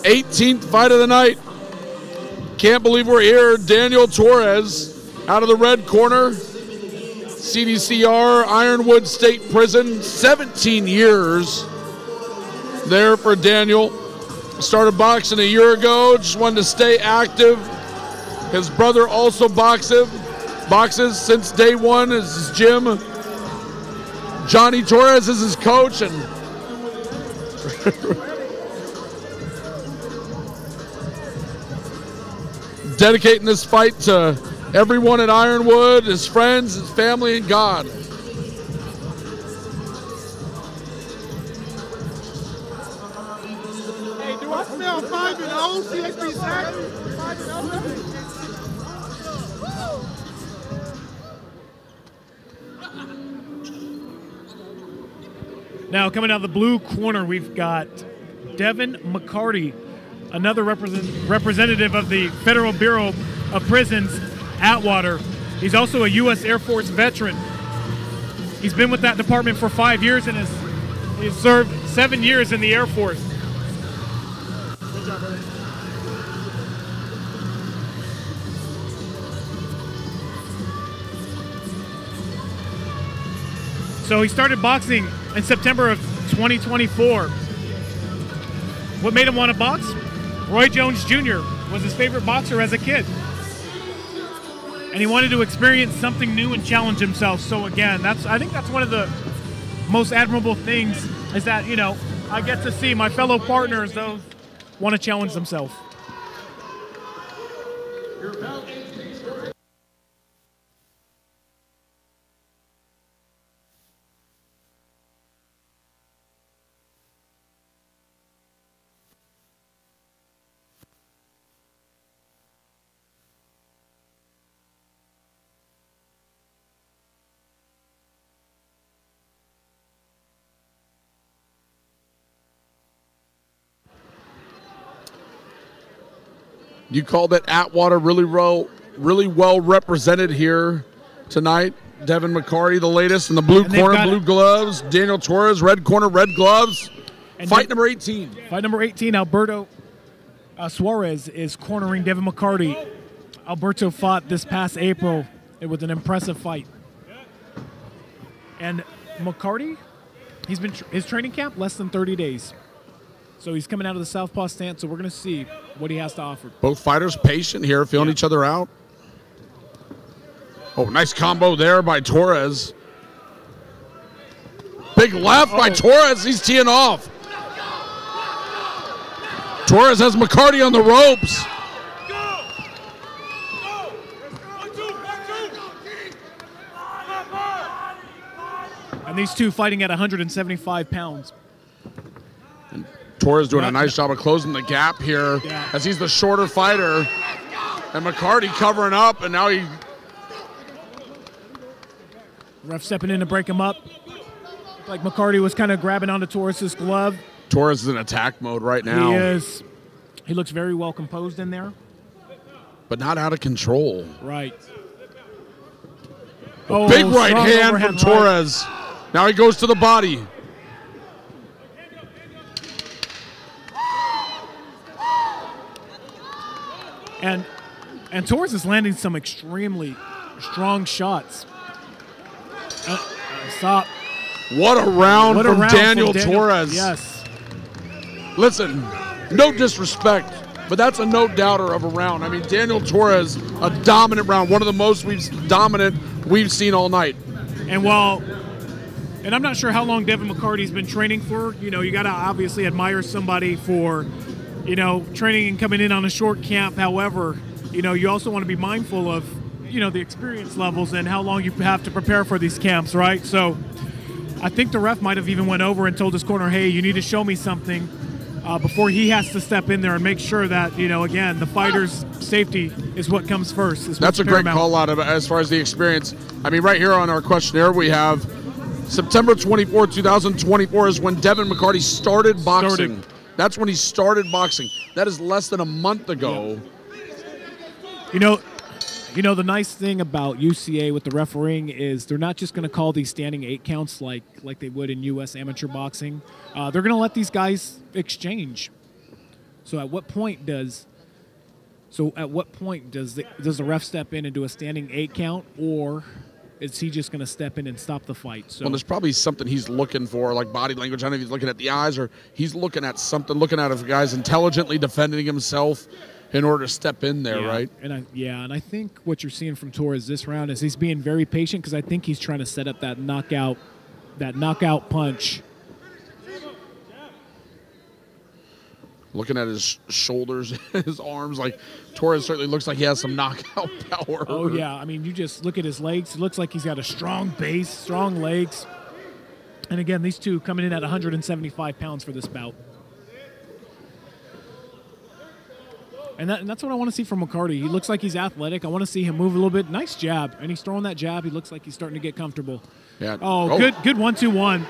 18th fight of the night. Can't believe we're here. Daniel Torres out of the red corner. CDCR, Ironwood State Prison, 17 years there for Daniel. Started boxing a year ago, just wanted to stay active. His brother also boxes since day one is his gym. Johnny Torres is his coach, and dedicating this fight to everyone at Ironwood, his friends, his family, and God. Hey, do I smell 5-0? CXP Sack? 5-0? Now, coming out of the blue corner, we've got Devon McCarty, another representative of the Federal Bureau of Prisons, Atwater. He's also a U.S. Air Force veteran. He's been with that department for 5 years and he's served 7 years in the Air Force. Good job, brother. So he started boxing in September of 2024. What made him want to box? Roy Jones Jr. was his favorite boxer as a kid. And he wanted to experience something new and challenge himself. So again, I think that's one of the most admirable things is that, you know, I get to see my fellow partners, those want to challenge themselves. You called it Atwater really well represented here tonight. Devon McCarty, the latest in the blue corner, blue gloves. Daniel Torres, red corner, red gloves. And fight number 18. Fight number 18, Alberto Suarez is cornering Devon McCarty. Alberto fought this past April. It was an impressive fight. And McCarty, his training camp, less than 30 days. So he's coming out of the southpaw stance, so we're going to see what he has to offer. Both fighters patient here, feeling each other out. Oh, nice combo there by Torres. Big left by Torres. He's teeing off. Torres has McCarty on the ropes. And these two fighting at 175 pounds. And Torres doing a nice job of closing the gap here as he's the shorter fighter. And McCarty covering up, and now he... Ref stepping in to break him up. Like McCarty was kind of grabbing onto Torres' glove. Torres is in attack mode right now. He is. He looks very well composed in there. But not out of control. Right. Oh, big right hand from Torres. Right. Now he goes to the body. And Torres is landing some extremely strong shots. Stop. What a round from Daniel Torres. Yes. Listen, no disrespect, but that's a no doubter of a round. I mean, Daniel Torres, a dominant round, one of the most dominant we've seen all night. And I'm not sure how long Devon McCarty's been training for. You know, you got to obviously admire somebody for, you know, training and coming in on a short camp. However, you know, you also want to be mindful of, you know, the experience levels and how long you have to prepare for these camps, right? So I think the ref might have even went over and told his corner, hey, you need to show me something before he has to step in there and make sure that, you know, again, the fighter's safety is what comes first. That's a great call out of as far as the experience. I mean, right here on our questionnaire, we have September 24, 2024 is when Devon McCarty started boxing. That's when he started boxing. That is less than a month ago. Yeah. You know, the nice thing about UCA with the refereeing is they're not just going to call these standing 8 counts like they would in U.S. amateur boxing. They're going to let these guys exchange. So at what point does the ref step in and do a standing 8 count, or is he just going to step in and stop the fight? So well, there's probably something he's looking for, like body language. I don't know if he's looking at the eyes or he's looking at something, looking at if a guy's intelligently defending himself in order to step in there, right? And I think what you're seeing from Torres this round is he's being very patient because I think he's trying to set up that knockout punch. Looking at his shoulders, his arms, like Torres certainly looks like he has some knockout power. Oh, yeah. I mean, you just look at his legs. It looks like he's got a strong base, strong legs. And, again, these two coming in at 175 pounds for this bout. And that's what I want to see from McCarty. He looks like he's athletic. I want to see him move a little bit. Nice jab. And he's throwing that jab. He looks like he's starting to get comfortable. Yeah. Oh. Good 1-2-1.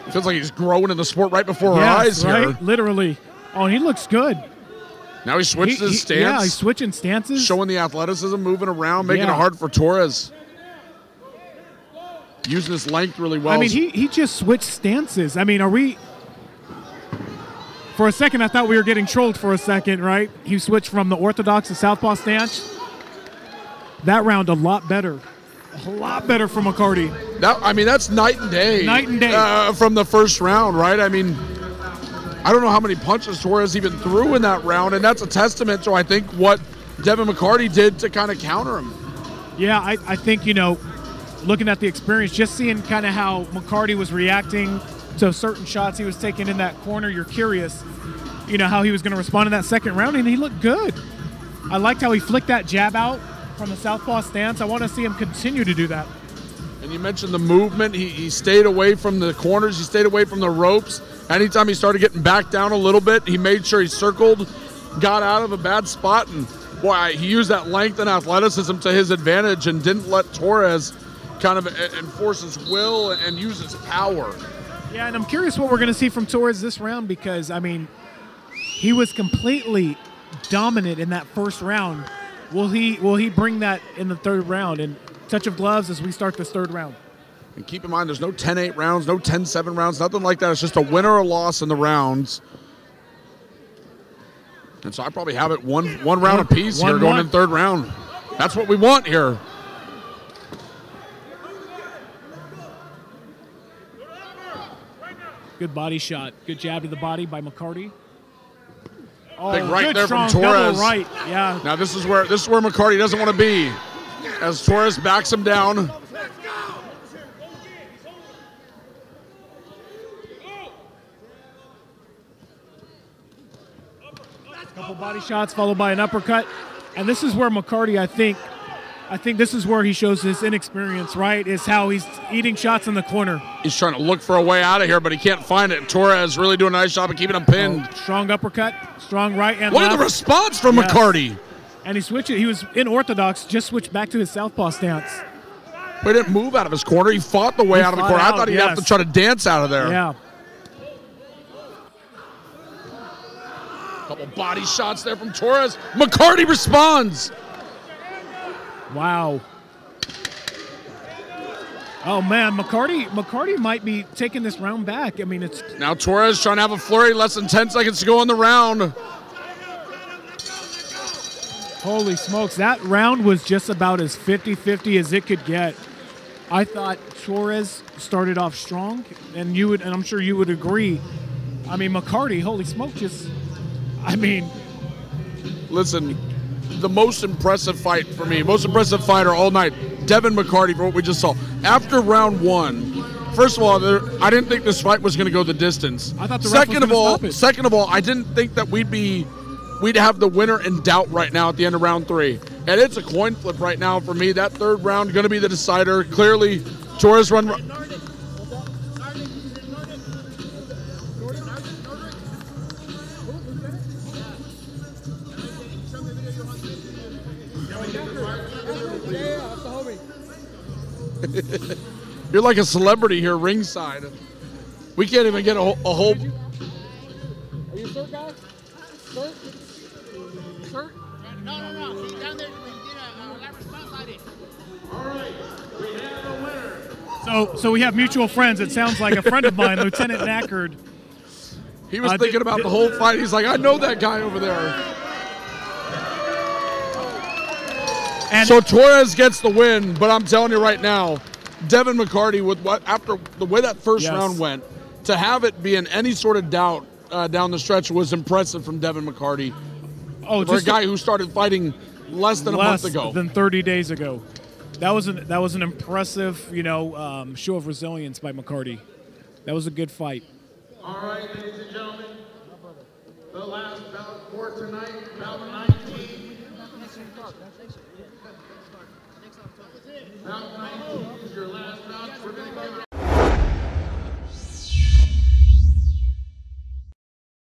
It feels like he's growing in the sport right before our eyes right? here. Literally. Oh, and he looks good. Now he switched his stance. Yeah, he's switching stances. Showing the athleticism, moving around, making it hard for Torres. Using his length really well. I mean, he just switched stances. I mean, are we... For a second, I thought we were getting trolled for a second, right? He switched from the orthodox to southpaw stance. That round, a lot better. A lot better for McCarty. That's night and day. Night and day. From the first round, right? I mean, I don't know how many punches Torres even threw in that round, and that's a testament to, I think, what Devon McCarty did to kind of counter him. Yeah, I think, looking at the experience, just seeing kind of how McCarty was reacting to certain shots he was taking in that corner, you're curious, how he was going to respond in that second round, and he looked good. I liked how he flicked that jab out from the southpaw stance. I want to see him continue to do that. And you mentioned the movement. He stayed away from the corners. He stayed away from the ropes. Anytime he started getting back down a little bit, he made sure he circled, got out of a bad spot, and boy, he used that length and athleticism to his advantage and didn't let Torres kind of enforce his will and use his power. Yeah, and I'm curious what we're going to see from Torres this round because, I mean, he was completely dominant in that first round. Will he bring that in the third round? And touch of gloves as we start this third round. And keep in mind, there's no 10-8 rounds, no 10-7 rounds, nothing like that. It's just a winner or loss in the rounds. And so I probably have it one round apiece here going in third round. That's what we want here. Good body shot. Good jab to the body by McCarty. Oh, big right good, there strong from Torres. Double right. Yeah. Now this is where McCarty doesn't want to be, as Torres backs him down. Couple body shots followed by an uppercut, and this is where McCarty, I think this is where he shows his inexperience, right? Is how he's eating shots in the corner. He's trying to look for a way out of here, but he can't find it. Torres really doing a nice job of keeping him pinned. Oh, strong uppercut, strong right and look left. at the response from McCarty. And he switched it. He was in orthodox, just switched back to his southpaw stance. But he didn't move out of his corner. He fought the way out of the corner. I thought he'd have to try to dance out of there. Yeah. Couple body shots there from Torres. McCarty responds. Wow. Oh, man, McCarty might be taking this round back. I mean, it's... Now Torres trying to have a flurry. Less than 10 seconds to go in the round. Holy smokes. That round was just about as 50-50 as it could get. I thought Torres started off strong, and I'm sure you would agree. I mean, McCarty, holy smoke, Listen, the most impressive fight for me, most impressive fighter all night, Devon McCarty, for what we just saw. After round one, first of all, I didn't think this fight was going to go the distance. I thought the ref was going to stop it. Second of all, I didn't think that we'd have the winner in doubt right now at the end of round three. And it's a coin flip right now for me. That third round going to be the decider. Clearly, Torres run. You're like a celebrity here ringside. We can't even get a whole... Are you cert guy? Cert? Cert? No. He's down there. We did a lab response audit. All right. We have a winner. So we have mutual friends. It sounds like a friend of mine, Lieutenant Knackard. He was thinking about the whole fight. He's like, I know that guy over there. And so Torres gets the win, but I'm telling you right now, Devon McCarty, with after the way that first round went, to have it be in any sort of doubt down the stretch was impressive from Devon McCarty. Oh, for a guy who started fighting less than a month ago. Less than 30 days ago. That was an impressive, show of resilience by McCarty. That was a good fight. All right, ladies and gentlemen, the last bout for tonight, bout 19. Bout 19 is your last bout. We're going to give it